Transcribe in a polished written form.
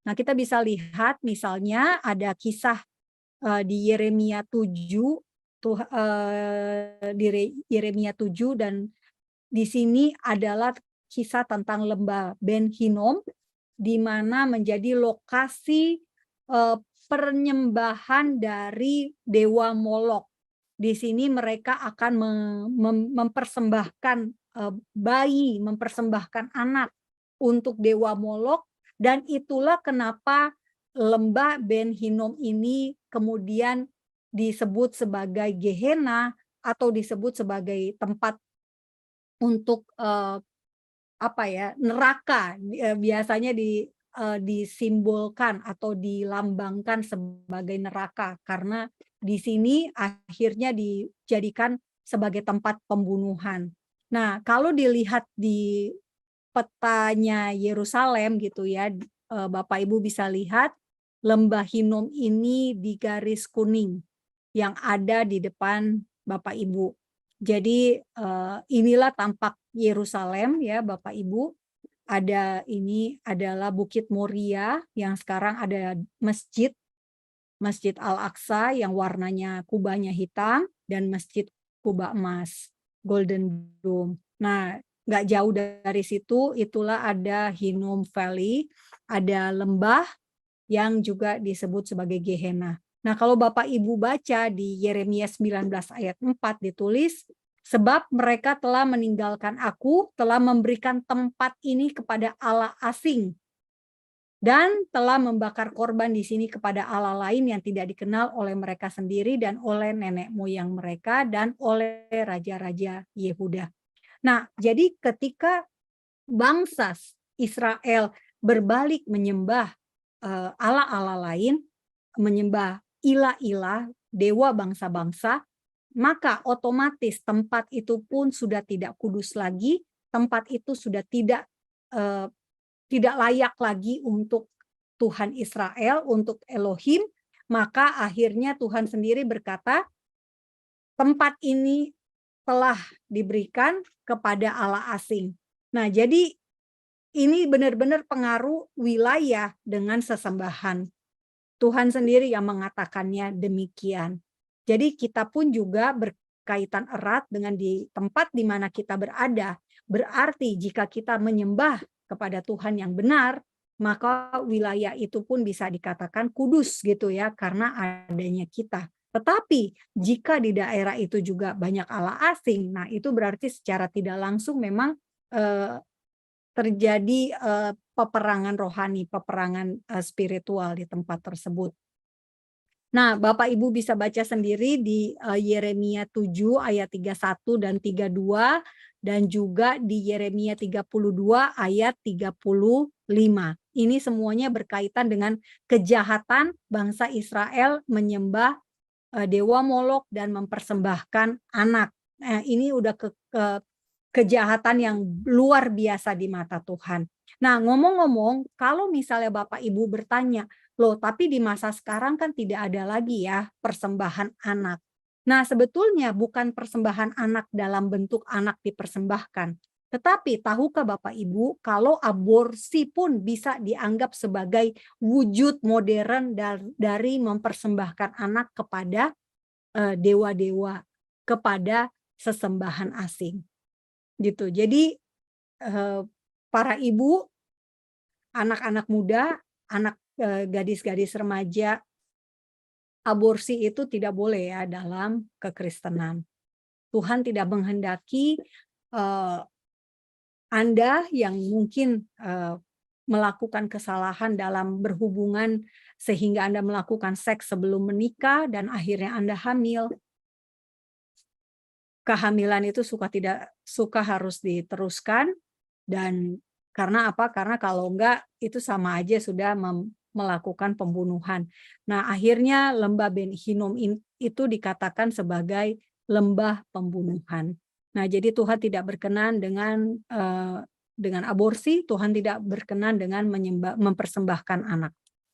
Nah, kita bisa lihat misalnya ada kisah di Yeremia 7, Yeremia 7, dan di sini adalah kisah tentang lembah Ben Hinnom, di mana menjadi lokasi penyembahan dari dewa Molok. Di sini mereka akan mempersembahkan bayi, mempersembahkan anak untuk dewa Molok, dan itulah kenapa lembah Ben Hinnom ini kemudian disebut sebagai Gehenna atau disebut sebagai tempat untuk neraka, biasanya disimbolkan atau dilambangkan sebagai neraka karena di sini akhirnya dijadikan sebagai tempat pembunuhan. Nah, kalau dilihat di petanya Yerusalem gitu ya, Bapak Ibu bisa lihat lembah Hinnom ini di garis kuning yang ada di depan Bapak Ibu. Jadi inilah tampak Yerusalem ya Bapak Ibu. Ini adalah Bukit Moria yang sekarang ada Masjid Al-Aqsa yang warnanya kubahnya hitam, dan Masjid Kubah Emas, Golden Dome. Nah, nggak jauh dari situ itulah ada Hinnom Valley, ada lembah yang juga disebut sebagai Gehenna. Nah, kalau Bapak Ibu baca di Yeremia 19 ayat 4 ditulis, sebab mereka telah meninggalkan aku, telah memberikan tempat ini kepada Allah asing, dan telah membakar korban di sini kepada Allah lain yang tidak dikenal oleh mereka sendiri dan oleh nenek moyang mereka dan oleh raja-raja Yehuda. Nah, jadi ketika bangsa Israel berbalik menyembah Allah-Allah lain, menyembah ilah-ilah, dewa bangsa-bangsa, maka otomatis tempat itu pun sudah tidak kudus lagi, tempat itu sudah tidak layak lagi untuk Tuhan Israel, untuk Elohim, maka akhirnya Tuhan sendiri berkata, tempat ini telah diberikan kepada Allah asing. Nah, jadi ini benar-benar pengaruh wilayah dengan sesembahan. Tuhan sendiri yang mengatakannya demikian. Jadi kita pun juga berkaitan erat dengan di tempat di mana kita berada. Berarti jika kita menyembah kepada Tuhan yang benar, maka wilayah itu pun bisa dikatakan kudus gitu ya, karena adanya kita. Tetapi jika di daerah itu juga banyak Allah asing, nah itu berarti secara tidak langsung memang terjadi peperangan rohani, peperangan spiritual di tempat tersebut. Nah, Bapak Ibu bisa baca sendiri di Yeremia 7 ayat 31 dan 32, dan juga di Yeremia 32 ayat 35. Ini semuanya berkaitan dengan kejahatan bangsa Israel menyembah dewa Molok dan mempersembahkan anak. Nah, ini udah kejahatan yang luar biasa di mata Tuhan. Nah, ngomong-ngomong, kalau misalnya Bapak Ibu bertanya, loh tapi di masa sekarang kan tidak ada lagi ya persembahan anak. Nah, sebetulnya bukan persembahan anak dalam bentuk anak dipersembahkan. Tetapi tahukah Bapak Ibu kalau aborsi pun bisa dianggap sebagai wujud modern dari mempersembahkan anak kepada dewa-dewa, kepada sesembahan asing. Gitu. Jadi para ibu, anak-anak muda, gadis-gadis remaja, aborsi itu tidak boleh ya dalam kekristenan. Tuhan tidak menghendaki Anda yang mungkin melakukan kesalahan dalam berhubungan sehingga Anda melakukan seks sebelum menikah dan akhirnya Anda hamil. Kehamilan itu tidak suka harus diteruskan, dan karena apa? Karena kalau enggak itu sama aja sudah melakukan pembunuhan. Nah, akhirnya lembah Ben Hinnom itu dikatakan sebagai lembah pembunuhan. Nah, jadi Tuhan tidak berkenan dengan aborsi, Tuhan tidak berkenan dengan mempersembahkan anak.